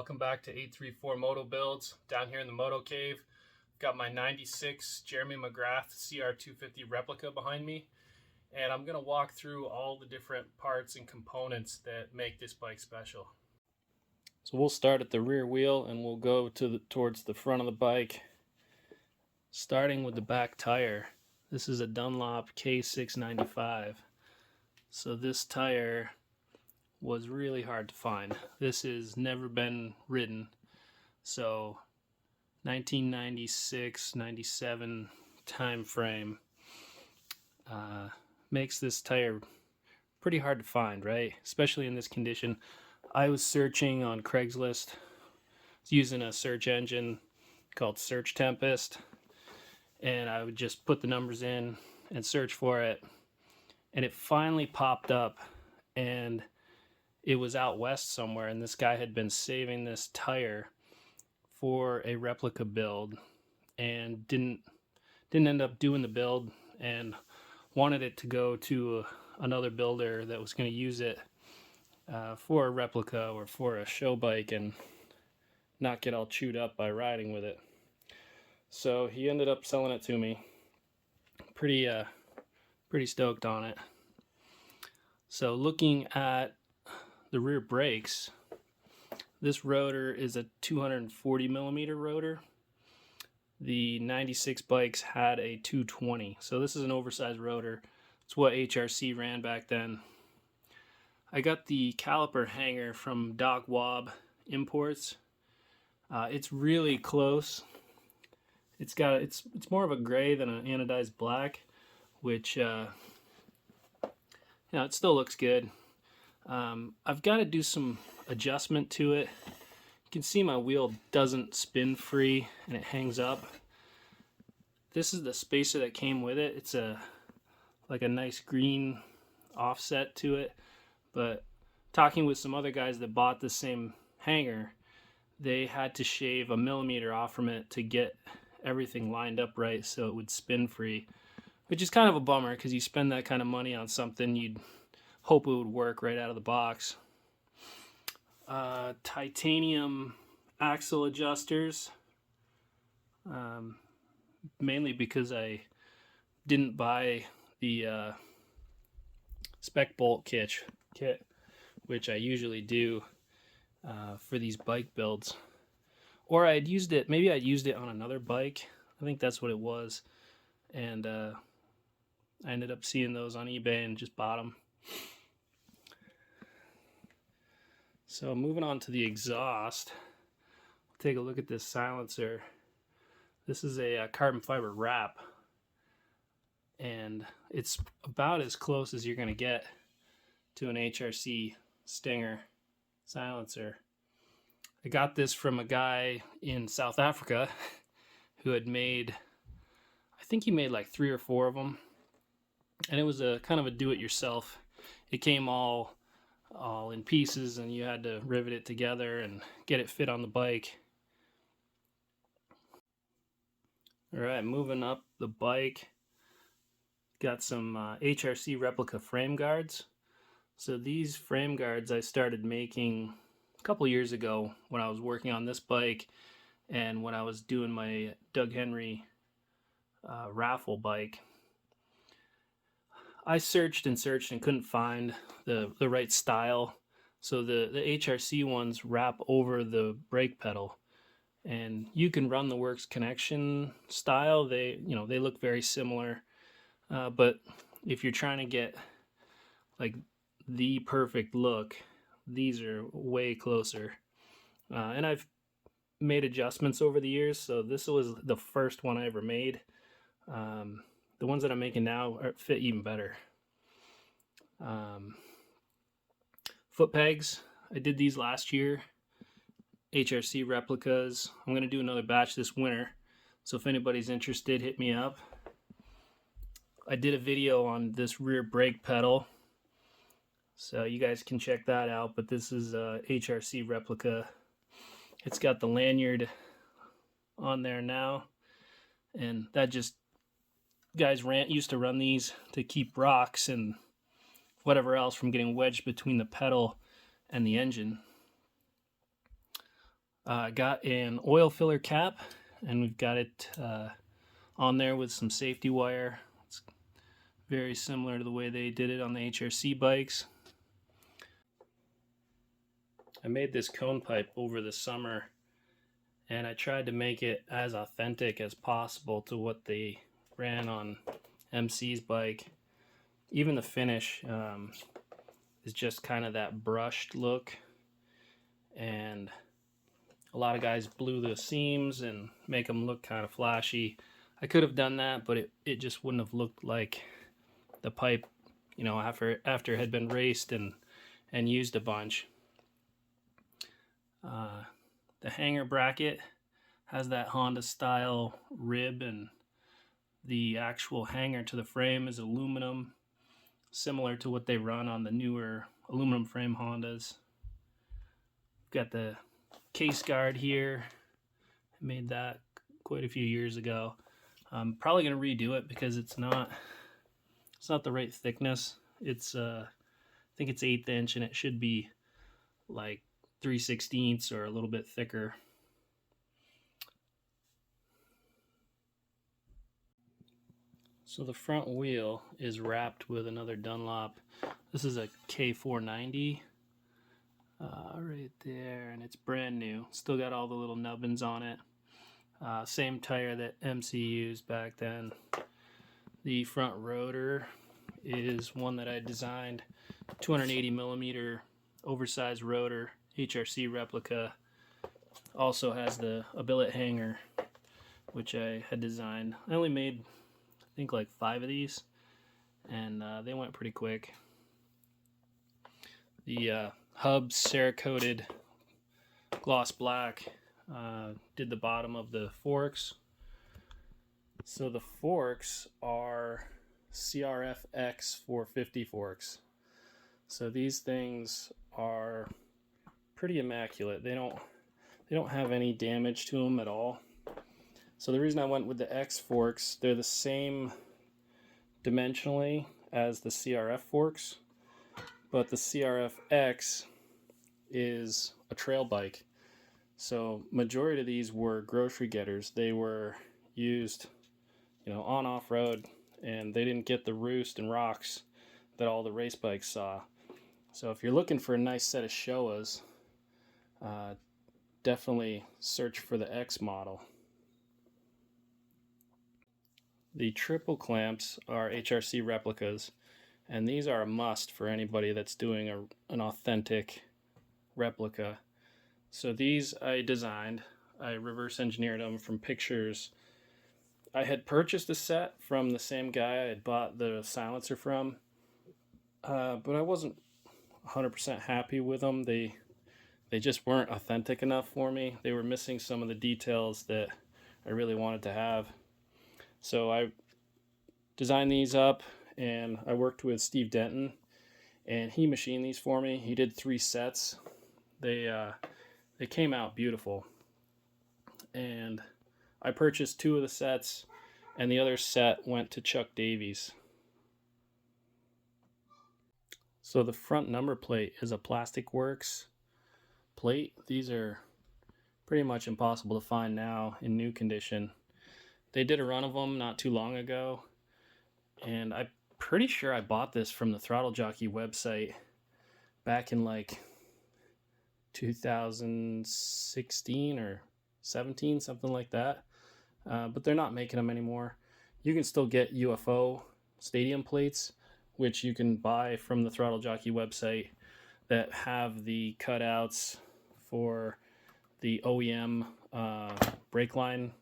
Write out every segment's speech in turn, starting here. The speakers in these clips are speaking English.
Welcome back to 834 Moto Builds. Down here in the Moto Cave, got my 96 Jeremy McGrath CR250 replica behind me, and I'm going to walk through all the different parts and components that make this bike special. So we'll start at the rear wheel and we'll go towards the front of the bike, starting with the back tire. This is a Dunlop K695. So this tire was really hard to find. This has never been ridden. So 1996-97 time frame makes this tire pretty hard to find, right? Especially in this condition. I was searching on Craigslist using a search engine called Search Tempest, and I would just put the numbers in and search for it, and it finally popped up, and it was out west somewhere, and this guy had been saving this tire for a replica build and didn't end up doing the build and wanted it to go to another builder that was going to use it for a replica or for a show bike and not get all chewed up by riding with it. So he ended up selling it to me. Pretty stoked on it. So looking at the rear brakes, this rotor is a 240 millimeter rotor. The 96 bikes had a 220, so this is an oversized rotor. It's what HRC ran back then. I got the caliper hanger from Doc Wob Imports. It's really close. It's more of a gray than an anodized black, which it still looks good. I've got to do some adjustment to it. You can see my wheel doesn't spin free and it hangs up. This is the spacer that came with it. It's like a nice green offset to it. But talking with some other guys that bought the same hanger, they had to shave a millimeter off from it to get everything lined up right so it would spin free, which is kind of a bummer because you spend that kind of money on something, you'd hope it would work right out of the box. Titanium axle adjusters, mainly because I didn't buy the spec bolt kit, which I usually do for these bike builds. Or I'd used it, maybe I'd used it on another bike. I think that's what it was. And I ended up seeing those on eBay and just bought them. So moving on to the exhaust, take a look at this silencer. This is a carbon fiber wrap, and it's about as close as you're going to get to an HRC Stinger silencer. I got this from a guy in South Africa who had made, I think he made like 3 or 4 of them, and it was a kind of a do-it-yourself. It came all in pieces, and you had to rivet it together and get it fit on the bike. All right, moving up the bike, got some HRC replica frame guards. So these frame guards I started making a couple years ago when I was working on this bike and when I was doing my Doug Henry raffle bike. I searched and couldn't find the right style. So the HRC ones wrap over the brake pedal, and you can run the Works Connection style. They look very similar, but if you're trying to get like the perfect look, these are way closer. And I've made adjustments over the years, so this was the first one I ever made. The ones that I'm making now fit even better. Foot pegs, I did these last year. HRC replicas. I'm going to do another batch this winter, so if anybody's interested, hit me up. I did a video on this rear brake pedal, so you guys can check that out, but this is a HRC replica. It's got the lanyard on there now, and that just, guys used to run these to keep rocks and whatever else from getting wedged between the pedal and the engine. Got an oil filler cap, and we've got it on there with some safety wire. It's very similar to the way they did it on the HRC bikes. I made this cone pipe over the summer, and I tried to make it as authentic as possible to what they ran on MC's bike. Even the finish is just kind of that brushed look, and a lot of guys blew the seams and make them look kind of flashy. I could have done that, but it just wouldn't have looked like the pipe, you know, after it had been raced and used a bunch. The hanger bracket has that Honda style rib, and the actual hanger to the frame is aluminum, similar to what they run on the newer aluminum frame Hondas. Got the case guard here. I made that quite a few years ago. I'm probably going to redo it because it's not the right thickness. It's I think it's 1/8 inch, and it should be like 3/16 or a little bit thicker. So the front wheel is wrapped with another Dunlop. This is a K490 right there, and it's brand new. Still got all the little nubbins on it. Same tire that MC used back then. The front rotor is one that I designed, 280 millimeter oversized rotor, HRC replica. Also has a billet hanger, which I had designed. I only made, I think, like 5 of these, and they went pretty quick. The hubs Cerakoted gloss black. Did the bottom of the forks. So the forks are CRFX 450 forks. So these things are pretty immaculate. They don't have any damage to them at all. So the reason I went with the X forks, they're the same dimensionally as the CRF forks, but the CRFX is a trail bike. So majority of these were grocery getters. They were used, you know, on off-road, and they didn't get the roost and rocks that all the race bikes saw. So if you're looking for a nice set of Showas, definitely search for the X model. The triple clamps are HRC replicas, and these are a must for anybody that's doing an authentic replica. So these I designed. I reverse engineered them from pictures. I had purchased a set from the same guy I had bought the silencer from, but I wasn't 100% happy with them. They just weren't authentic enough for me. They were missing some of the details that I really wanted to have. So I designed these up, and I worked with Steve Denton, and he machined these for me. He did 3 sets. They came out beautiful, and I purchased 2 of the sets, and the other set went to Chuck Davies. So the front number plate is a Plastic Works plate. These are pretty much impossible to find now in new condition. They did a run of them not too long ago, and I'm pretty sure I bought this from the Throttle Jockey website back in like 2016 or 17, something like that. But they're not making them anymore. You can still get UFO stadium plates, which you can buy from the Throttle Jockey website, that have the cutouts for the OEM brake line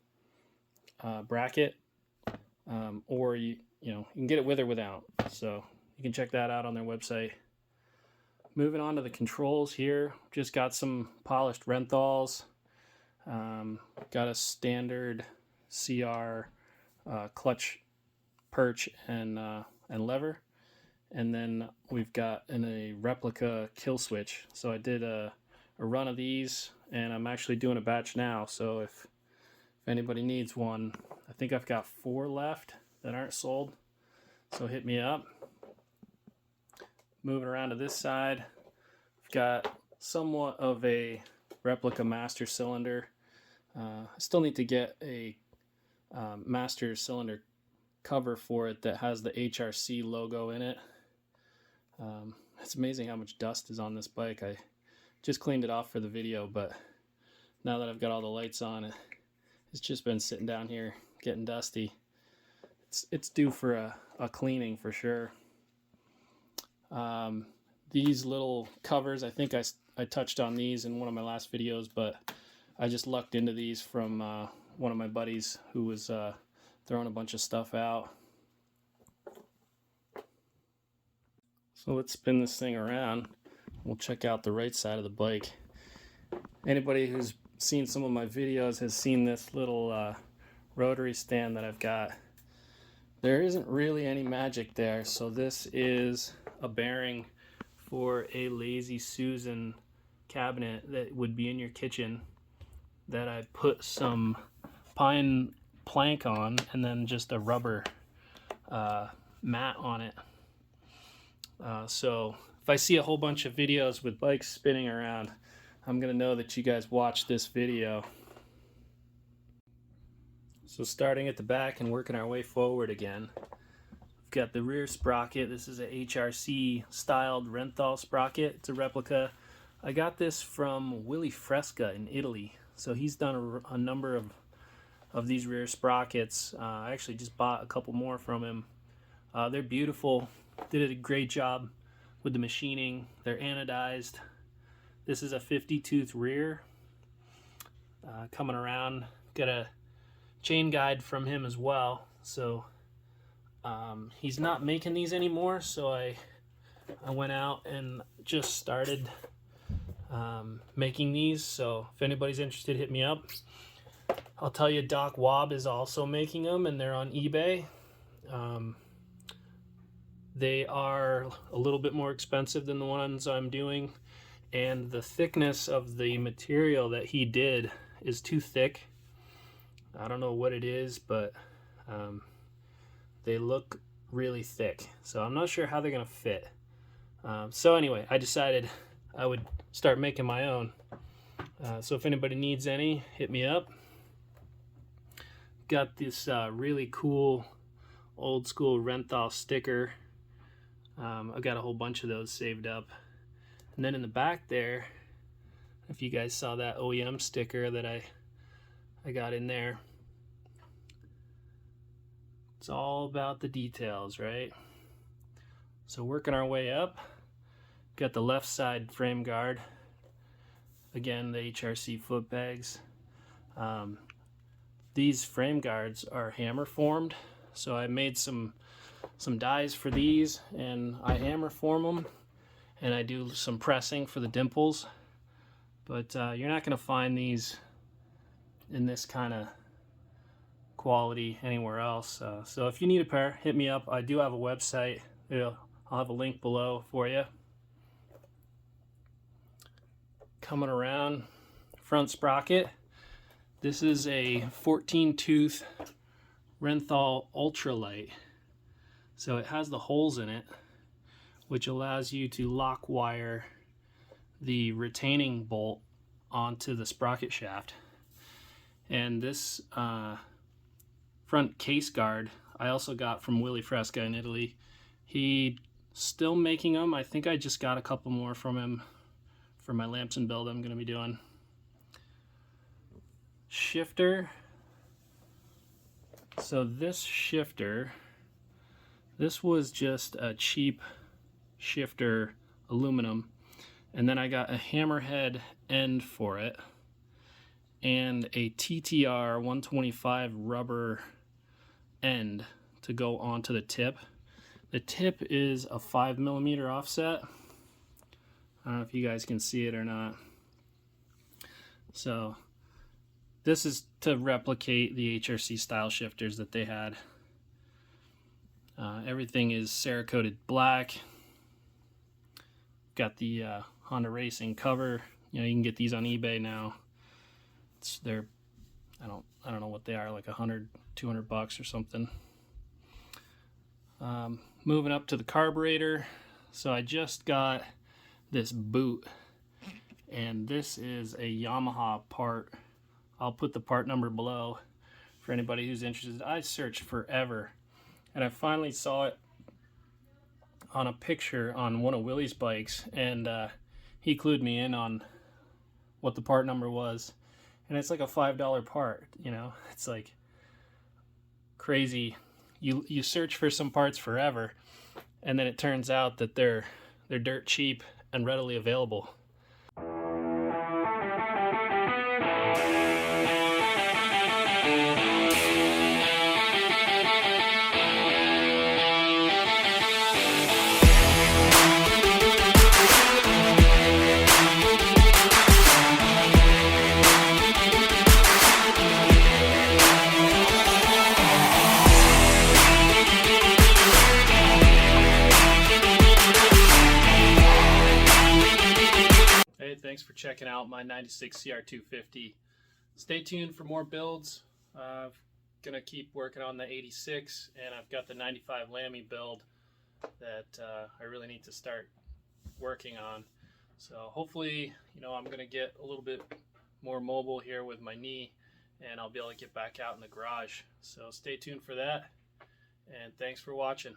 bracket, or you can get it with or without. So you can check that out on their website. Moving on to the controls here, just got some polished Renthals. Got a standard CR clutch perch and lever, and then we've got a replica kill switch. So I did a run of these, and I'm actually doing a batch now. So if anybody needs one, I think I've got 4 left that aren't sold. So hit me up. Moving around to this side, I've got somewhat of a replica master cylinder. I still need to get a master cylinder cover for it that has the HRC logo in it. It's amazing how much dust is on this bike. I just cleaned it off for the video, but now that I've got all the lights on, it's just been sitting down here getting dusty. It's due for a cleaning for sure. These little covers, I think I touched on these in one of my last videos, but I just lucked into these from one of my buddies who was throwing a bunch of stuff out. So let's spin this thing around. We'll check out the right side of the bike. Anybody who's seen some of my videos has seen this little rotary stand that I've got. There isn't really any magic there, so this is a bearing for a Lazy Susan cabinet that would be in your kitchen that I put some pine plank on and then just a rubber mat on it. So if I see a whole bunch of videos with bikes spinning around, I'm gonna know that you guys watched this video. So starting at the back and working our way forward again, we've got the rear sprocket. This is a HRC styled Renthal sprocket. It's a replica. I got this from Willy Fresca in Italy. So he's done a number of these rear sprockets. I actually just bought a couple more from him. They're beautiful. Did a great job with the machining. They're anodized. This is a 50 tooth rear. Coming around, got a chain guide from him as well. So he's not making these anymore, so I went out and just started making these. So if anybody's interested, hit me up. I'll tell you, Doc Wob is also making them, and they're on eBay. They are a little bit more expensive than the ones I'm doing, and the thickness of the material that he did is too thick. I don't know what it is, but they look really thick, so I'm not sure how they're gonna fit. So anyway, I decided I would start making my own. So if anybody needs any, hit me up. Got this really cool old school Renthal sticker. I've got a whole bunch of those saved up. And then in the back there, if you guys saw that OEM sticker that I got in there, it's all about the details, right? So working our way up, got the left side frame guard. Again, the HRC foot pegs. These frame guards are hammer formed, so I made some dies for these, and I hammer form them, and I do some pressing for the dimples. But you're not going to find these in this kind of quality anywhere else. So if you need a pair, hit me up. I do have a website. I'll have a link below for you. Coming around, front sprocket. This is a 14 tooth Renthal Ultralight. So it has the holes in it, which allows you to lock wire the retaining bolt onto the sprocket shaft. And this front case guard I also got from Willy Fresca in Italy. He's still making them. I think I just got a couple more from him for my Lamson build I'm going to be doing. Shifter. So this shifter, this was just a cheap shifter aluminum, and then I got a hammerhead end for it and a TTR 125 rubber end to go onto the tip. The tip is a 5mm offset. I don't know if you guys can see it or not. So this is to replicate the HRC style shifters that they had. Everything is Cerakoted black. Got the Honda Racing cover. You know, you can get these on eBay now. They're I don't know what they are, like $100, $200 or something. Moving up to the carburetor. So I just got this boot, And this is a Yamaha part. I'll put the part number below for anybody who's interested. I searched forever, and I finally saw it on a picture on one of Willie's bikes, and he clued me in on what the part number was. And it's like a $5 part, you know. It's like crazy. You search for some parts forever, and then it turns out that they're dirt cheap and readily available. Hey, thanks for checking out my 96 CR250. Stay tuned for more builds. I'm going to keep working on the 86, and I've got the 95 Lamy build that I really need to start working on. So hopefully, you know, I'm going to get a little bit more mobile here with my knee, and I'll be able to get back out in the garage. So stay tuned for that, and thanks for watching.